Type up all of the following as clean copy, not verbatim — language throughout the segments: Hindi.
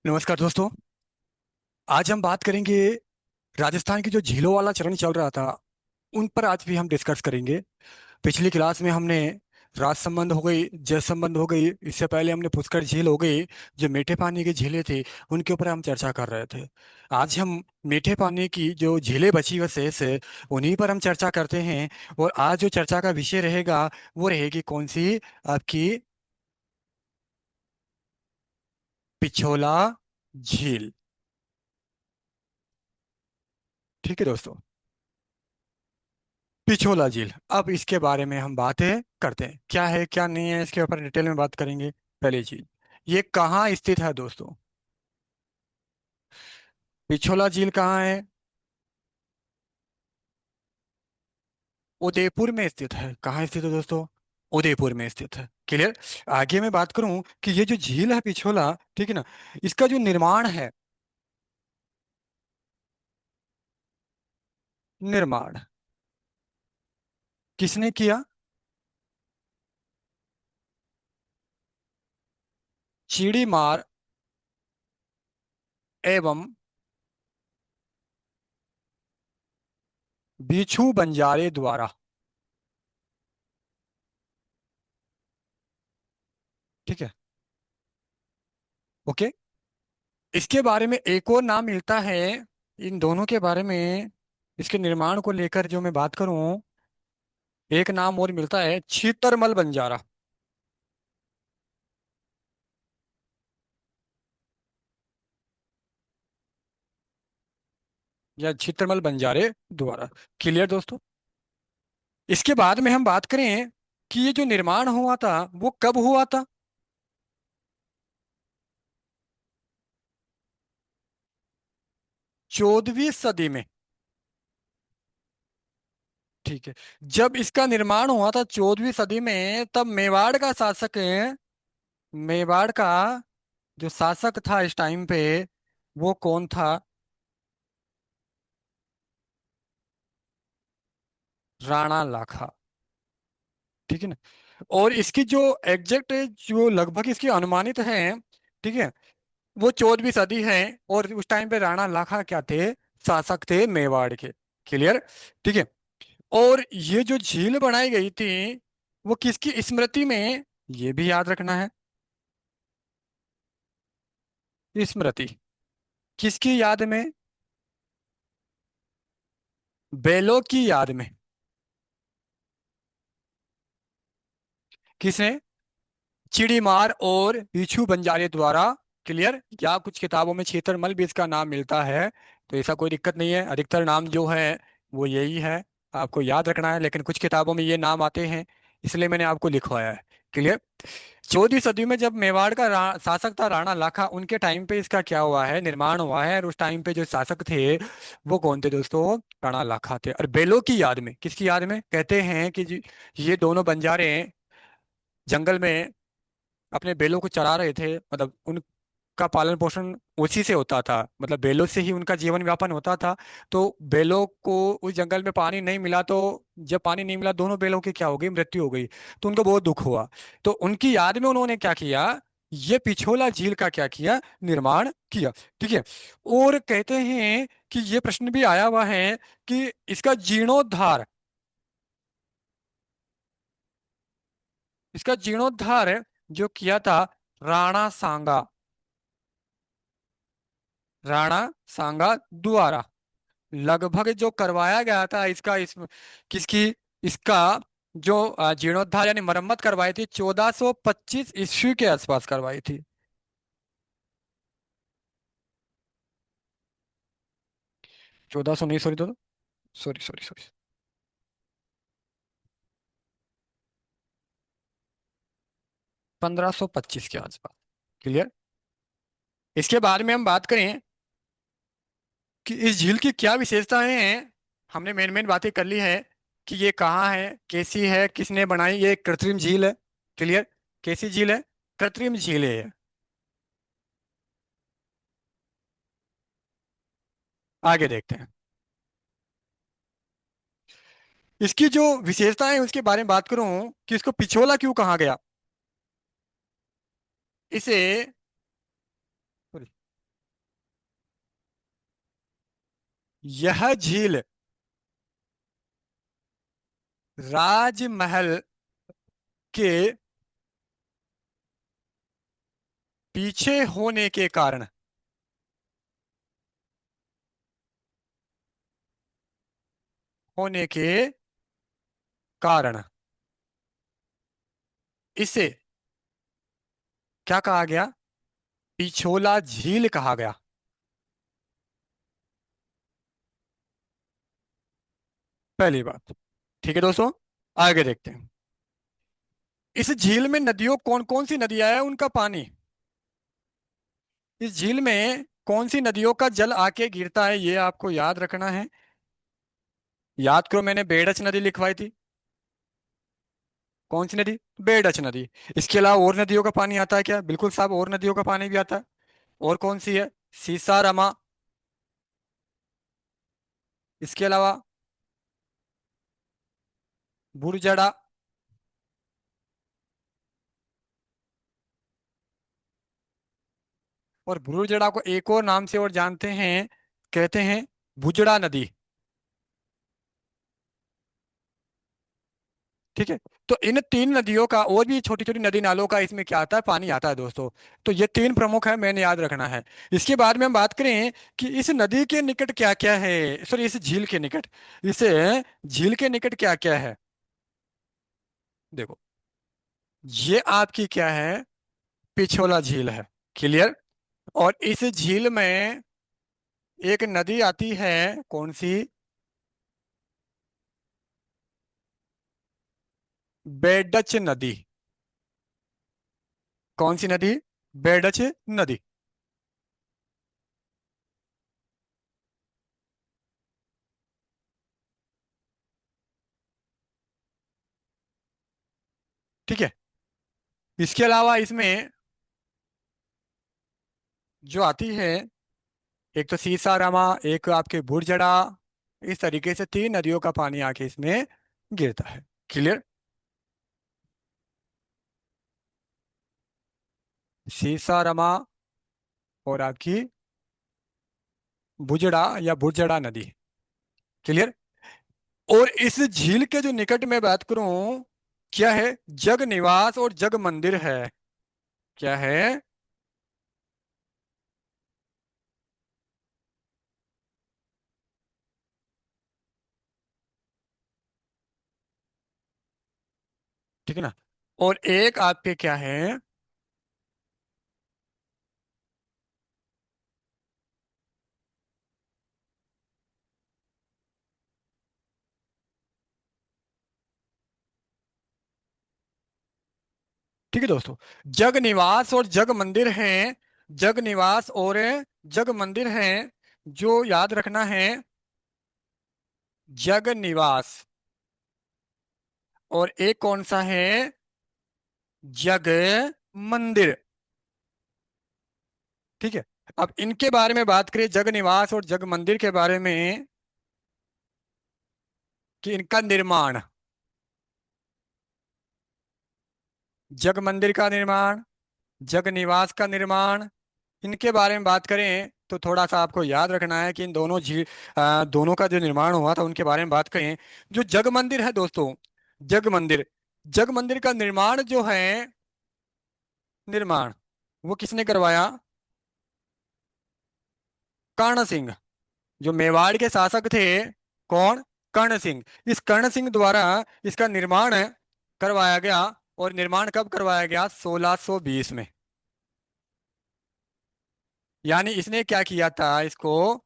नमस्कार दोस्तों। आज हम बात करेंगे राजस्थान की जो झीलों वाला चरण चल रहा था उन पर आज भी हम डिस्कस करेंगे। पिछली क्लास में हमने राज संबंध हो गई, जल संबंध हो गई, इससे पहले हमने पुष्कर झील हो गई, जो मीठे पानी की झीलें थी उनके ऊपर हम चर्चा कर रहे थे। आज हम मीठे पानी की जो झीलें बची हुई शेष है उन्हीं पर हम चर्चा करते हैं। और आज जो चर्चा का विषय रहेगा वो रहेगी कौन सी? आपकी पिछोला झील। ठीक है दोस्तों, पिछोला झील। अब इसके बारे में हम बातें करते हैं, क्या है क्या नहीं है इसके ऊपर डिटेल में बात करेंगे। पहली चीज, ये कहाँ स्थित है दोस्तों? पिछोला झील कहाँ है? उदयपुर में स्थित है। कहाँ स्थित है दोस्तों? उदयपुर में स्थित है। क्लियर। आगे मैं बात करूं कि ये जो झील है पिछोला, ठीक है ना, इसका जो निर्माण है, निर्माण किसने किया? चिड़ीमार एवं बिच्छू बंजारे द्वारा। ठीक है। ओके। इसके बारे में एक और नाम मिलता है, इन दोनों के बारे में, इसके निर्माण को लेकर जो मैं बात करूं, एक नाम और मिलता है छीतरमल बंजारा, या छीतरमल बंजारे द्वारा। क्लियर दोस्तों। इसके बाद में हम बात करें कि ये जो निर्माण हुआ था वो कब हुआ था? 14वीं सदी में। ठीक है। जब इसका निर्माण हुआ था 14वीं सदी में, तब मेवाड़ का शासक है, मेवाड़ का जो शासक था इस टाइम पे, वो कौन था? राणा लाखा। ठीक है ना। और इसकी जो एग्जैक्ट, जो लगभग इसकी अनुमानित है, ठीक है, वो 14वीं सदी है। और उस टाइम पे राणा लाखा क्या थे? शासक थे मेवाड़ के। क्लियर। ठीक है। और ये जो झील बनाई गई थी वो किसकी स्मृति में? ये भी याद रखना है। स्मृति किसकी याद में? बेलों की याद में। किसने? चिड़ीमार और बिच्छू बंजारे द्वारा। क्लियर। या कुछ किताबों में छेतरमल भी इसका नाम मिलता है, तो ऐसा कोई दिक्कत नहीं है, अधिकतर नाम जो है वो यही है, आपको याद रखना है। लेकिन कुछ किताबों में ये नाम आते हैं, इसलिए मैंने आपको लिखवाया है। क्लियर। 14वीं सदी में जब मेवाड़ का शासक था राणा लाखा, उनके टाइम पे इसका क्या हुआ है? निर्माण हुआ है। और उस टाइम पे जो शासक थे वो कौन थे दोस्तों? राणा लाखा थे। और बेलों की याद में, किसकी याद में? कहते हैं कि ये दोनों बंजारे जंगल में अपने बैलों को चरा रहे थे, मतलब उनका पालन पोषण उसी से होता था, मतलब बैलों से ही उनका जीवन यापन होता था। तो बैलों को उस जंगल में पानी नहीं मिला, तो जब पानी नहीं मिला दोनों बैलों की क्या हो गई? मृत्यु हो गई। तो उनको बहुत दुख हुआ। तो उनकी याद में उन्होंने क्या किया? ये पिछोला झील का क्या किया? निर्माण किया। ठीक है। और कहते हैं कि ये प्रश्न भी आया हुआ है कि इसका जीर्णोद्धार, इसका जीर्णोद्धार जो किया था राणा सांगा, राणा सांगा द्वारा लगभग जो करवाया गया था इसका, इस किसकी, इसका जो जीर्णोद्धार यानी मरम्मत करवाई थी 1425 ईस्वी के आसपास करवाई थी। 1400 नहीं, सॉरी, तो सॉरी सॉरी सॉरी, 1525 के आसपास। क्लियर। इसके बारे में हम बात करें कि इस झील की क्या विशेषताएं हैं, हमने मेन मेन बातें कर ली है कि ये कहाँ है, कैसी है, किसने बनाई। ये एक कृत्रिम झील है। क्लियर। कैसी झील है? कृत्रिम झील है ये। आगे देखते हैं। इसकी जो विशेषताएं है उसके बारे में बात करूं कि इसको पिछोला क्यों कहा गया। इसे, यह झील राजमहल के पीछे होने के कारण, होने के कारण इसे क्या कहा गया? पिछोला झील कहा गया। पहली बात। ठीक है दोस्तों, आगे देखते हैं। इस झील में नदियों, कौन कौन सी नदियां हैं, उनका पानी, इस झील में कौन सी नदियों का जल आके गिरता है, ये आपको याद रखना है। याद करो, मैंने बेडच नदी लिखवाई थी। कौन सी नदी? बेडच नदी। इसके अलावा और नदियों का पानी आता है क्या? बिल्कुल साहब, और नदियों का पानी भी आता है। और कौन सी है? सीसा रमा। इसके अलावा बुरजड़ा। और बुरजड़ा को एक और नाम से और जानते हैं, कहते हैं बुजड़ा नदी। ठीक है। तो इन तीन नदियों का और भी छोटी छोटी नदी नालों का इसमें क्या आता है, पानी आता है दोस्तों। तो ये तीन प्रमुख है, मैंने याद रखना है। इसके बाद में हम बात करें कि इस नदी के निकट क्या क्या है, सॉरी इस झील के निकट, इस झील के निकट क्या क्या है। देखो, ये आपकी क्या है? पिछोला झील है। क्लियर। और इस झील में एक नदी आती है, कौन सी? बेडच नदी। कौन सी नदी? बेडच नदी। ठीक है। इसके अलावा इसमें जो आती है, एक तो सीसारामा, एक आपके बुरजड़ा, इस तरीके से तीन नदियों का पानी आके इसमें गिरता है। क्लियर। सीसारामा और आपकी बुजड़ा या बुरजड़ा नदी। क्लियर। और इस झील के जो निकट में बात करूं, क्या है? जग निवास और जग मंदिर है। क्या है? ठीक है ना। और एक आपके क्या है? ठीक है दोस्तों, जग निवास और जग मंदिर हैं। जग निवास और जग मंदिर हैं, जो याद रखना है। जग निवास और एक कौन सा है? जग मंदिर। ठीक है। अब इनके बारे में बात करें, जग निवास और जग मंदिर के बारे में, कि इनका निर्माण, जग मंदिर का निर्माण, जग निवास का निर्माण, इनके बारे में बात करें तो थोड़ा सा आपको याद रखना है कि इन दोनों झील, दोनों का जो निर्माण हुआ था उनके बारे में बात करें। जो जग मंदिर है दोस्तों, जग मंदिर, जग मंदिर का निर्माण जो है, निर्माण वो किसने करवाया? कर्ण सिंह, जो मेवाड़ के शासक थे। कौन? कर्ण सिंह। इस कर्ण सिंह द्वारा इसका निर्माण करवाया गया। और निर्माण कब करवाया गया? 1620 में। यानी इसने क्या किया था, इसको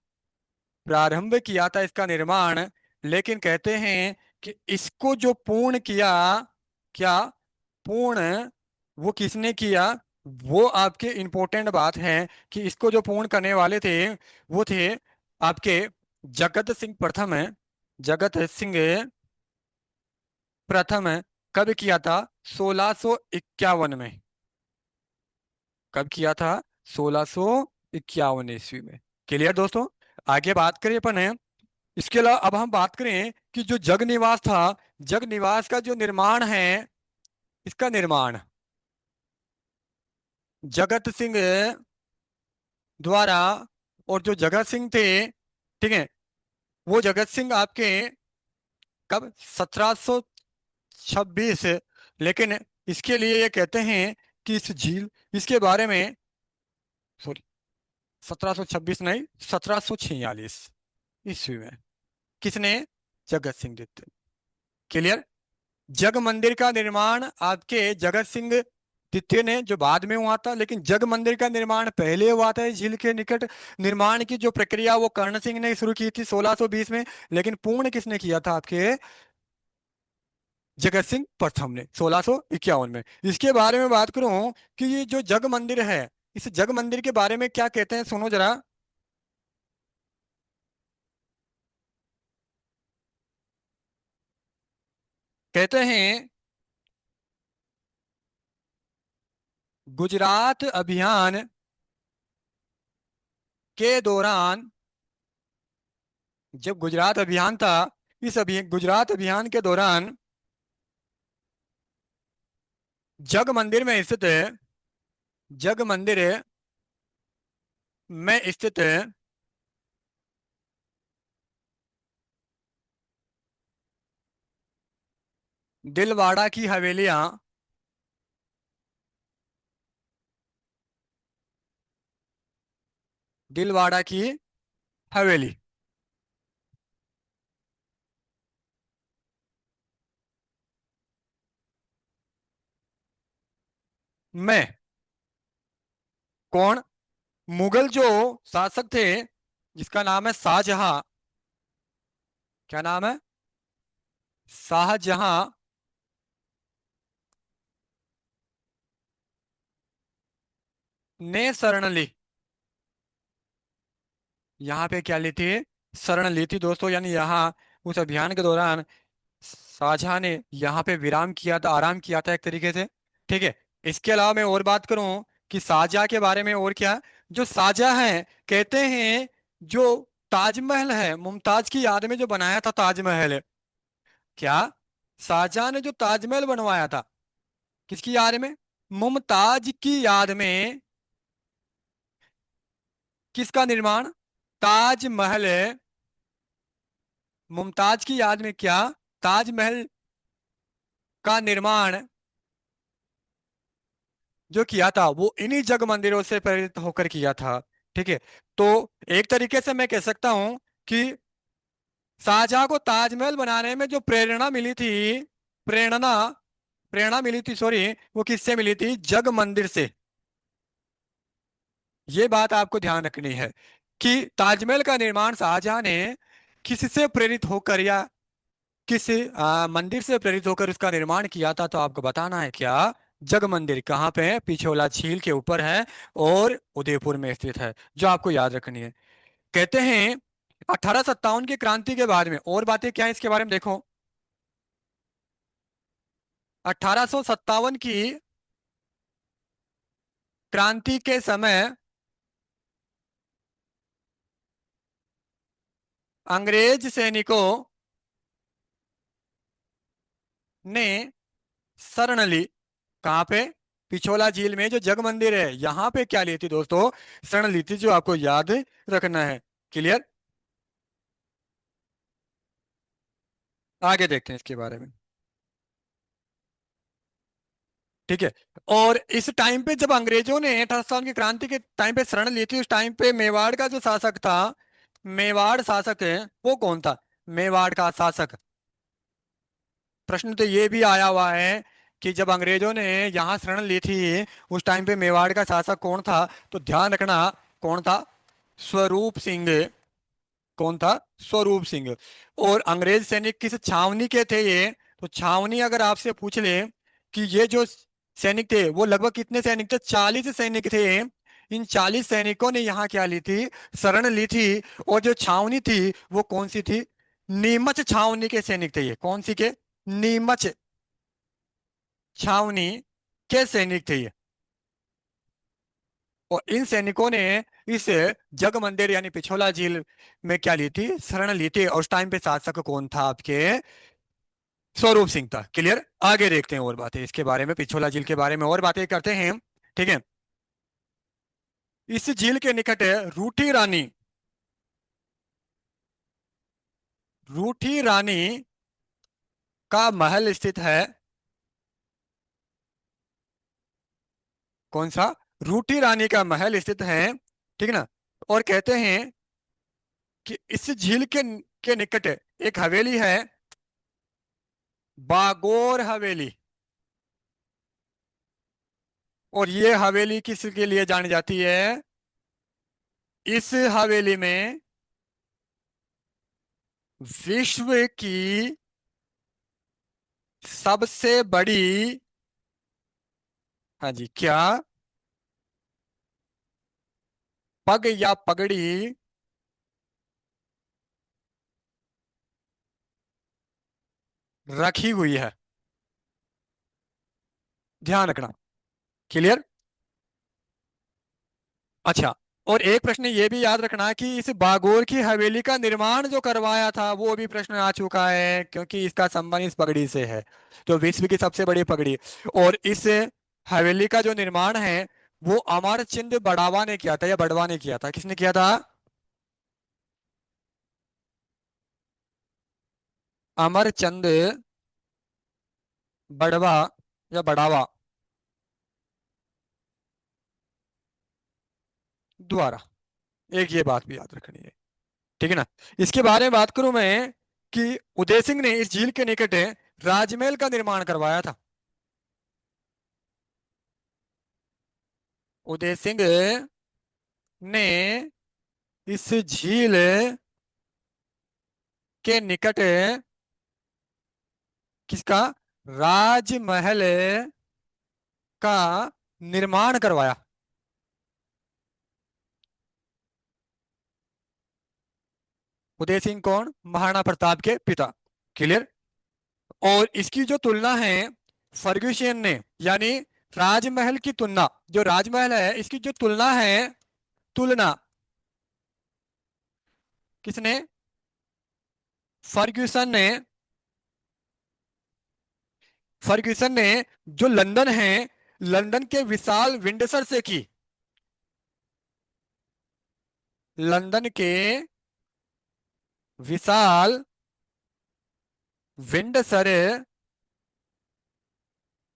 प्रारंभ किया था इसका निर्माण। लेकिन कहते हैं कि इसको जो पूर्ण किया, क्या पूर्ण, वो किसने किया? वो आपके इंपॉर्टेंट बात है कि इसको जो पूर्ण करने वाले थे, वो थे आपके जगत सिंह प्रथम। जगत सिंह प्रथम। कब किया था? 1651 में। कब किया था? 1651 ईस्वी में। क्लियर दोस्तों। आगे बात करें अपन है। इसके अलावा अब हम बात करें कि जो जग निवास था, जग निवास का जो निर्माण है, इसका निर्माण जगत सिंह द्वारा, और जो जगत सिंह थे, ठीक है, वो जगत सिंह आपके कब 1726, लेकिन इसके लिए ये कहते हैं कि इस झील, इसके बारे में, सॉरी, 1726 नहीं, 1746 ईस्वी में। किसने? जगत सिंह दत्त। क्लियर। जग मंदिर का निर्माण आपके जगत सिंह द्वितीय ने, जो बाद में हुआ था, लेकिन जग मंदिर का निर्माण पहले हुआ था इस झील के निकट। निर्माण की जो प्रक्रिया वो कर्ण सिंह ने शुरू की थी 1620 में, लेकिन पूर्ण किसने किया था? आपके जगत सिंह प्रथम ने 1651 में। इसके बारे में बात करूं कि ये जो जग मंदिर है, इस जग मंदिर के बारे में क्या कहते हैं, सुनो जरा। कहते हैं गुजरात अभियान के दौरान, जब गुजरात अभियान था, इस गुजरात अभियान के दौरान जग मंदिर में स्थित है, जग मंदिर में स्थित दिलवाड़ा की हवेलियां, दिलवाड़ा की हवेली में कौन? मुगल जो शासक थे, जिसका नाम है शाहजहां, क्या नाम है? शाहजहां ने शरण ली। यहाँ पे क्या ली थी? शरण ली थी दोस्तों, यानी यहाँ उस अभियान के दौरान शाहजहां ने यहाँ पे विराम किया था, आराम किया था एक तरीके से। ठीक है। इसके अलावा मैं और बात करूं कि शाहजहां के बारे में और क्या, जो शाहजहां है, कहते हैं जो ताजमहल है, मुमताज की याद में जो बनाया था ताजमहल, क्या शाहजहां ने जो ताजमहल बनवाया था, किसकी याद में? मुमताज की याद में। किसका निर्माण? ताजमहल, मुमताज की याद में क्या, ताजमहल का निर्माण जो किया था वो इन्हीं जग मंदिरों से प्रेरित होकर किया था। ठीक है। तो एक तरीके से मैं कह सकता हूं कि शाहजहां को ताजमहल बनाने में जो प्रेरणा मिली थी, प्रेरणा प्रेरणा मिली थी, सॉरी, वो किससे मिली थी? जग मंदिर से। ये बात आपको ध्यान रखनी है कि ताजमहल का निर्माण शाहजहां ने किससे प्रेरित होकर या किस मंदिर से प्रेरित होकर उसका निर्माण किया था। तो आपको बताना है क्या? जग मंदिर कहाँ पे है? पिछोला झील के ऊपर है और उदयपुर में स्थित है, जो आपको याद रखनी है। कहते हैं 1857 की क्रांति के बाद में और बातें क्या है इसके बारे में देखो। 1857 की क्रांति के समय अंग्रेज सैनिकों ने शरण ली। कहाँ पे? पिछोला झील में जो जग मंदिर है, यहाँ पे क्या ली थी दोस्तों? शरण ली थी, जो आपको याद रखना है। क्लियर। आगे देखते हैं इसके बारे में। ठीक है। और इस टाइम पे जब अंग्रेजों ने 1857 की क्रांति के टाइम पे शरण ली थी, उस टाइम पे मेवाड़ का जो शासक था, मेवाड़ शासक है, वो कौन था? मेवाड़ का शासक। प्रश्न तो ये भी आया हुआ है कि जब अंग्रेजों ने यहाँ शरण ली थी, उस टाइम पे मेवाड़ का शासक कौन था? तो ध्यान रखना, कौन था? स्वरूप सिंह। कौन था? स्वरूप सिंह। और अंग्रेज सैनिक किस छावनी के थे ये? तो छावनी अगर आपसे पूछ ले कि ये जो सैनिक थे वो लगभग कितने सैनिक थे? 40 सैनिक थे। इन 40 सैनिकों ने यहाँ क्या ली थी? शरण ली थी। और जो छावनी थी वो कौन सी थी? नीमच छावनी के सैनिक थे ये। कौन सी के? नीमच छावनी के सैनिक थे ये। और इन सैनिकों ने इस जग मंदिर यानी पिछोला झील में क्या ली थी? शरण ली थी। और उस टाइम पे शासक कौन था आपके? स्वरूप सिंह था। क्लियर। आगे देखते हैं और बातें इसके बारे में, पिछोला झील के बारे में और बातें करते हैं। ठीक है। इस झील के निकट रूठी रानी, रूठी रानी का महल स्थित है। कौन सा? रूठी रानी का महल स्थित है, ठीक है ना। और कहते हैं कि इस झील के निकट एक हवेली है, बागोर हवेली। और ये हवेली किसके लिए जानी जाती है? इस हवेली में विश्व की सबसे बड़ी, हाँ जी, क्या, पग या पगड़ी रखी हुई है। ध्यान रखना। क्लियर? अच्छा। और एक प्रश्न ये भी याद रखना कि इस बागोर की हवेली का निर्माण जो करवाया था वो भी प्रश्न आ चुका है, क्योंकि इसका संबंध इस पगड़ी से है। तो विश्व की सबसे बड़ी पगड़ी। और इस हवेली का जो निर्माण है वो अमरचंद बड़ावा ने किया था, या बड़वा ने किया था? किसने किया था? अमरचंद बड़वा या बड़ावा द्वारा। एक ये बात भी याद रखनी है, ठीक है ना। इसके बारे में बात करूं मैं कि उदय सिंह ने इस झील के निकट राजमहल का निर्माण करवाया था। उदय सिंह ने इस झील के निकट किसका राजमहल का निर्माण करवाया। उदय सिंह कौन? महाराणा प्रताप के पिता। क्लियर? और इसकी जो तुलना है फर्ग्यूसन ने, यानी राजमहल की तुलना, जो राजमहल है इसकी जो तुलना है, तुलना किसने? फर्ग्यूसन ने। फर्ग्यूसन ने जो लंदन है, लंदन के विशाल विंडसर से की। लंदन के विशाल विंडसर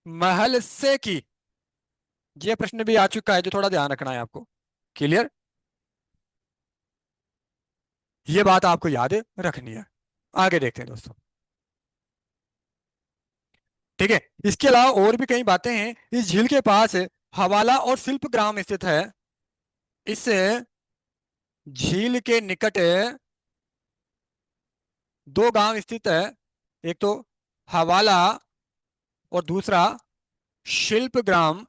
महल से की। ये प्रश्न भी आ चुका है, जो थोड़ा ध्यान रखना है आपको। क्लियर? ये बात आपको याद रखनी है। आगे देखते हैं दोस्तों। ठीक है। इसके अलावा और भी कई बातें हैं। इस झील के पास हवाला और शिल्प ग्राम स्थित है। इस झील के निकट दो गांव स्थित है, एक तो हवाला और दूसरा शिल्प ग्राम।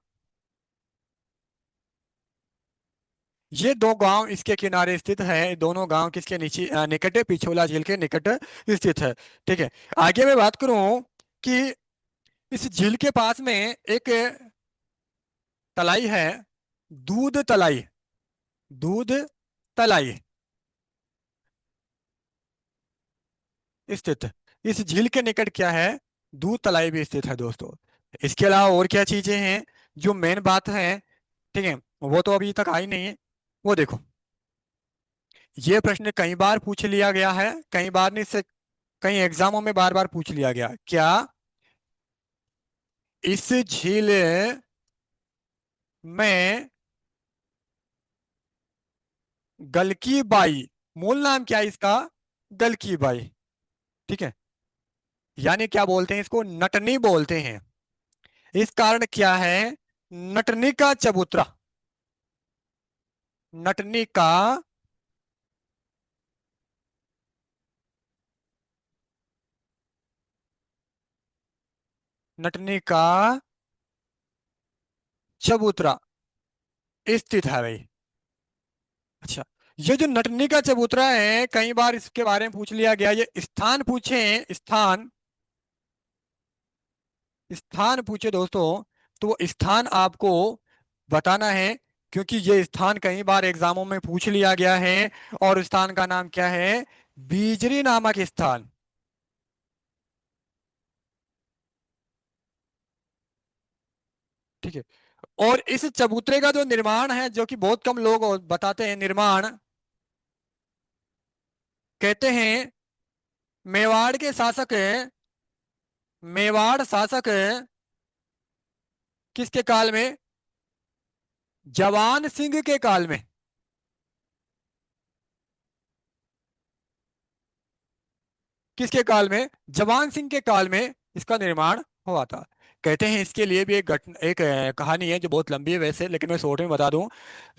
ये दो गांव इसके किनारे स्थित है। दोनों गांव किसके नीचे निकट है? पिछोला झील के निकट स्थित है। ठीक है। आगे मैं बात करूं कि इस झील के पास में एक तलाई है, दूध तलाई। दूध तलाई स्थित। इस झील के निकट क्या है? दूध तलाई भी स्थित है दोस्तों। इसके अलावा और क्या चीजें हैं जो मेन बात है, ठीक है, वो तो अभी तक आई नहीं है। वो देखो, ये प्रश्न कई बार पूछ लिया गया है, कई बार नहीं से कई एग्जामों में बार बार पूछ लिया गया। क्या इस झील में गलकी बाई, मूल नाम क्या है इसका? गलकी बाई। ठीक है। यानी क्या बोलते हैं इसको? नटनी बोलते हैं। इस कारण क्या है? नटनी का चबूतरा। नटनी का नटनी का चबूतरा स्थित है भाई। अच्छा। ये जो नटनी का चबूतरा है, कई बार इसके बारे में पूछ लिया गया। ये स्थान पूछे, स्थान, स्थान पूछे दोस्तों, तो वो स्थान आपको बताना है, क्योंकि ये स्थान कई बार एग्जामों में पूछ लिया गया है। और स्थान का नाम क्या है? बीजरी नामक स्थान। ठीक है। और इस चबूतरे का जो निर्माण है, जो कि बहुत कम लोग बताते हैं निर्माण, कहते हैं मेवाड़ के शासक मेवाड़ शासक किसके काल में? जवान सिंह के काल में। किसके काल में? जवान सिंह के काल में इसका निर्माण हुआ था। कहते हैं इसके लिए भी एक घटना, एक कहानी है जो बहुत लंबी है वैसे, लेकिन मैं शॉर्ट में बता दूं।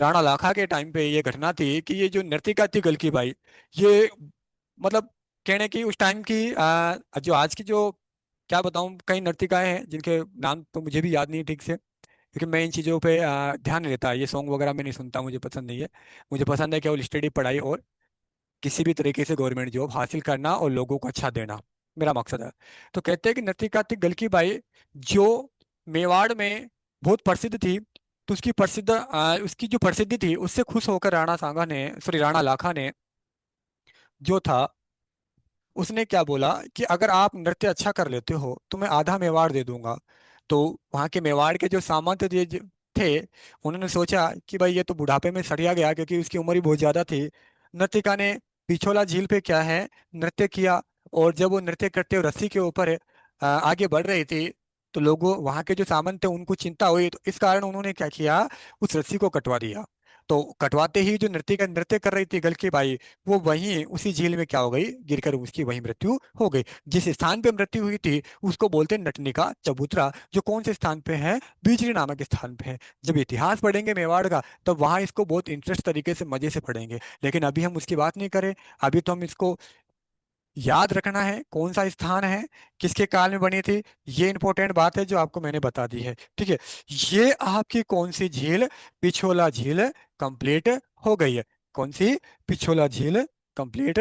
राणा लाखा के टाइम पे ये घटना थी कि ये जो नर्तिका थी गलकी बाई, ये मतलब कहने की उस टाइम की जो आज की जो, क्या बताऊं, कई नर्तिकाएं हैं जिनके नाम तो मुझे भी याद नहीं है ठीक से, क्योंकि मैं इन चीज़ों पे ध्यान नहीं देता, ये सॉन्ग वगैरह मैं नहीं सुनता, मुझे पसंद नहीं है। मुझे पसंद है केवल स्टडी पढ़ाई और किसी भी तरीके से गवर्नमेंट जॉब हासिल करना और लोगों को अच्छा देना, मेरा मकसद है। तो कहते हैं कि नृत्य थी गलकी बाई, जो मेवाड़ में बहुत प्रसिद्ध थी। तो उसकी जो प्रसिद्धि थी उससे खुश होकर राणा लाखा ने जो था, उसने क्या बोला कि अगर आप नृत्य अच्छा कर लेते हो तो मैं आधा मेवाड़ दे दूंगा। तो वहाँ के मेवाड़ के जो सामंत थे, उन्होंने सोचा कि भाई ये तो बुढ़ापे में सड़िया गया, क्योंकि उसकी उम्र ही बहुत ज्यादा थी। नर्तिका ने पिछोला झील पे क्या है, नृत्य किया। और जब वो नृत्य करते हुए रस्सी के ऊपर आगे बढ़ रही थी, तो लोगों वहां के जो सामंत थे उनको चिंता हुई, तो इस कारण उन्होंने क्या किया, उस रस्सी को कटवा दिया। तो कटवाते ही जो नृत्य कर रही थी गलकी बाई, वो वहीं उसी झील में क्या हो गई, गिरकर उसकी वहीं मृत्यु हो गई। जिस स्थान पे मृत्यु हुई थी उसको बोलते हैं नटनिका चबूतरा, जो कौन से स्थान पे है, बिजली नामक स्थान पे है। जब इतिहास पढ़ेंगे मेवाड़ का, तब वहां इसको बहुत इंटरेस्ट तरीके से मजे से पढ़ेंगे, लेकिन अभी हम उसकी बात नहीं करें। अभी तो हम इसको याद रखना है कौन सा स्थान है, किसके काल में बनी थी। ये इंपॉर्टेंट बात है जो आपको मैंने बता दी है, ठीक है। ये आपकी कौन सी झील, पिछोला झील कंप्लीट हो गई है। कौन सी? पिछोला झील कंप्लीट।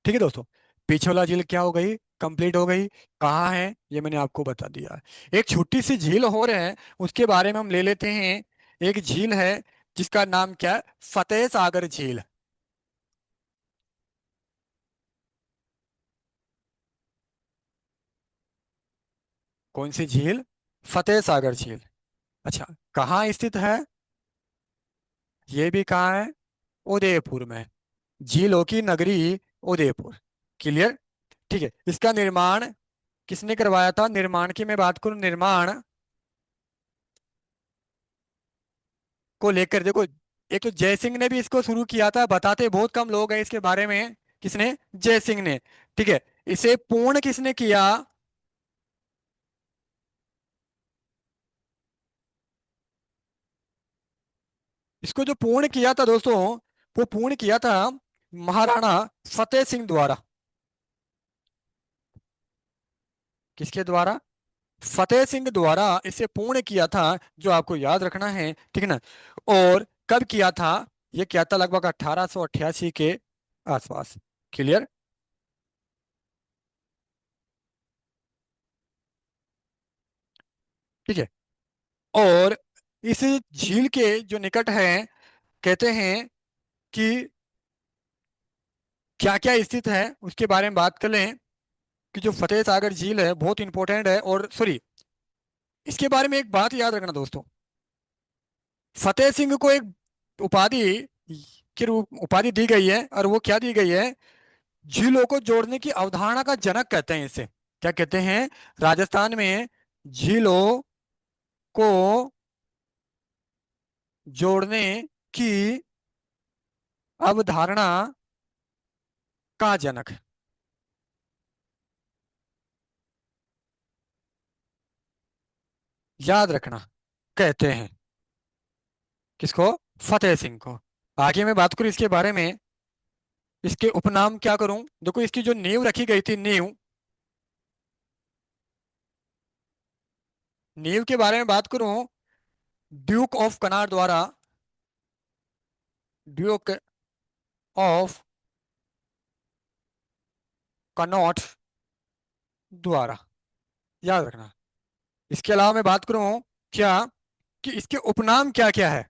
ठीक है दोस्तों, पिछोला झील क्या हो गई, कंप्लीट हो गई। कहाँ है ये मैंने आपको बता दिया। एक छोटी सी झील हो रहे हैं, उसके बारे में हम ले लेते हैं। एक झील है जिसका नाम क्या है, फतेह सागर झील। कौन सी झील? फतेह सागर झील। अच्छा, कहाँ स्थित है? ये भी कहाँ है? उदयपुर में। झीलों की नगरी उदयपुर। क्लियर? ठीक है, इसका निर्माण किसने करवाया था? निर्माण की मैं बात करूं, निर्माण को लेकर देखो, एक तो जय सिंह ने भी इसको शुरू किया था, बताते बहुत कम लोग हैं इसके बारे में। किसने? जय सिंह ने। ठीक है, इसे पूर्ण किसने किया? इसको जो पूर्ण किया था दोस्तों, वो पूर्ण किया था महाराणा फतेह सिंह द्वारा। किसके द्वारा? फतेह सिंह द्वारा इसे पूर्ण किया था, जो आपको याद रखना है, ठीक है ना। और कब किया था? ये किया था लगभग 1888 के आसपास। क्लियर? ठीक है। और इस झील के जो निकट है, कहते हैं कि क्या क्या स्थित है उसके बारे में बात कर लें। कि जो फतेह सागर झील है बहुत इंपॉर्टेंट है, और सॉरी, इसके बारे में एक बात याद रखना दोस्तों। फतेह सिंह को एक उपाधि की रूप उपाधि दी गई है, और वो क्या दी गई है? झीलों को जोड़ने की अवधारणा का जनक कहते हैं इसे। क्या कहते हैं? राजस्थान में झीलों को जोड़ने की अवधारणा का जनक। याद रखना, कहते हैं किसको? फतेह सिंह को। आगे मैं बात करूं इसके बारे में, इसके उपनाम क्या करूं। देखो, इसकी जो नींव रखी गई थी, नींव, नींव के बारे में बात करूं, ड्यूक ऑफ कनार द्वारा, ड्यूक ऑफ कनॉट द्वारा। याद रखना। इसके अलावा मैं बात करूं क्या, कि इसके उपनाम क्या क्या है।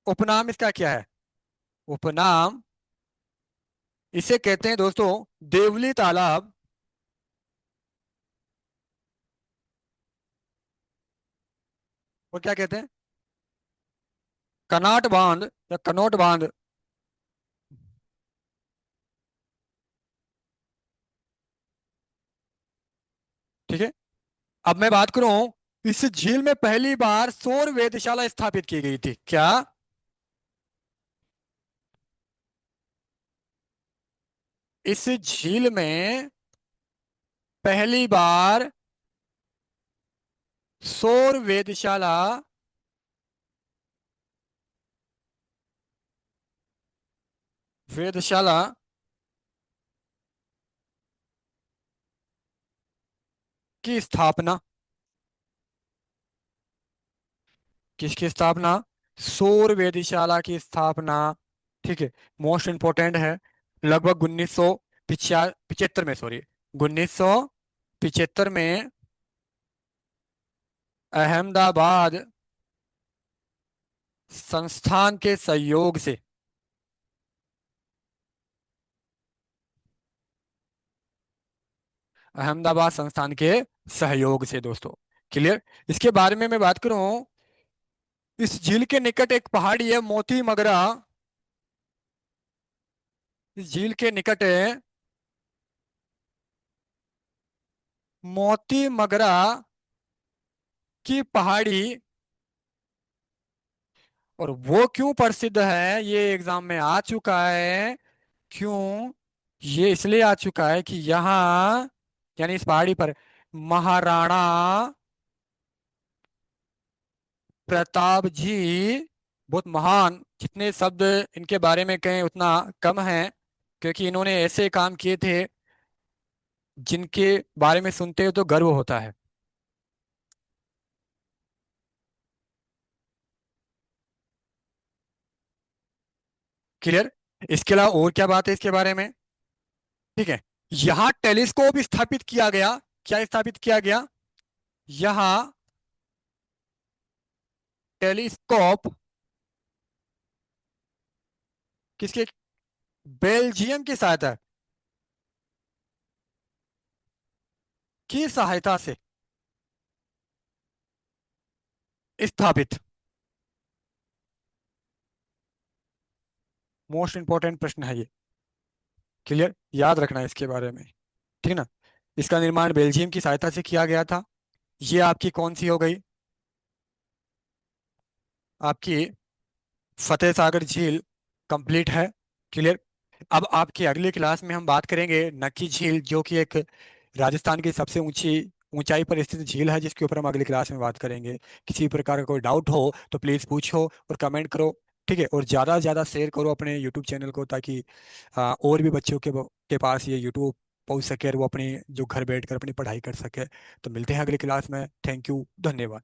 उपनाम इसका क्या है? उपनाम इसे कहते हैं दोस्तों देवली तालाब। और क्या कहते हैं? कनाट बांध या कनोट बांध। ठीक है। अब मैं बात करूं, इस झील में पहली बार सौर वेधशाला स्थापित की गई थी क्या? इस झील में पहली बार सौर वेधशाला, वेधशाला की स्थापना, किसकी स्थापना? सौर वेधशाला की स्थापना। ठीक है। मोस्ट इंपोर्टेंट है। लगभग 1975 में, सॉरी, 1975 में अहमदाबाद संस्थान के सहयोग से, अहमदाबाद संस्थान के सहयोग से दोस्तों। क्लियर। इसके बारे में मैं बात करूं, इस झील के निकट एक पहाड़ी है मोती मगरा। इस झील के निकट है मोती मगरा की पहाड़ी। और वो क्यों प्रसिद्ध है, ये एग्जाम में आ चुका है। क्यों? ये इसलिए आ चुका है कि यहाँ, यानी इस पहाड़ी पर, महाराणा प्रताप जी, बहुत महान, जितने शब्द इनके बारे में कहें उतना कम है, क्योंकि इन्होंने ऐसे काम किए थे जिनके बारे में सुनते हो तो गर्व होता है। क्लियर। इसके अलावा और क्या बात है इसके बारे में? ठीक है। यहाँ टेलीस्कोप स्थापित किया गया। क्या स्थापित किया गया? यहाँ टेलीस्कोप किसके? बेल्जियम की सहायता, की सहायता से स्थापित। मोस्ट इंपॉर्टेंट प्रश्न है ये। क्लियर, याद रखना है इसके बारे में। ठीक है ना। इसका निर्माण बेल्जियम की सहायता से किया गया था। ये आपकी कौन सी हो गई? आपकी फतेह सागर झील कंप्लीट है। क्लियर। अब आपकी अगली क्लास में हम बात करेंगे नक्की झील, जो कि एक राजस्थान की सबसे ऊंची ऊंचाई पर स्थित झील है, जिसके ऊपर हम अगली क्लास में बात करेंगे। किसी प्रकार का कोई डाउट हो तो प्लीज़ पूछो और कमेंट करो। ठीक है। और ज़्यादा से ज़्यादा शेयर करो अपने यूट्यूब चैनल को, ताकि और भी बच्चों के पास ये यूट्यूब पहुंच सके और वो अपनी जो घर बैठ कर अपनी पढ़ाई कर सके। तो मिलते हैं अगली क्लास में। थैंक यू, धन्यवाद।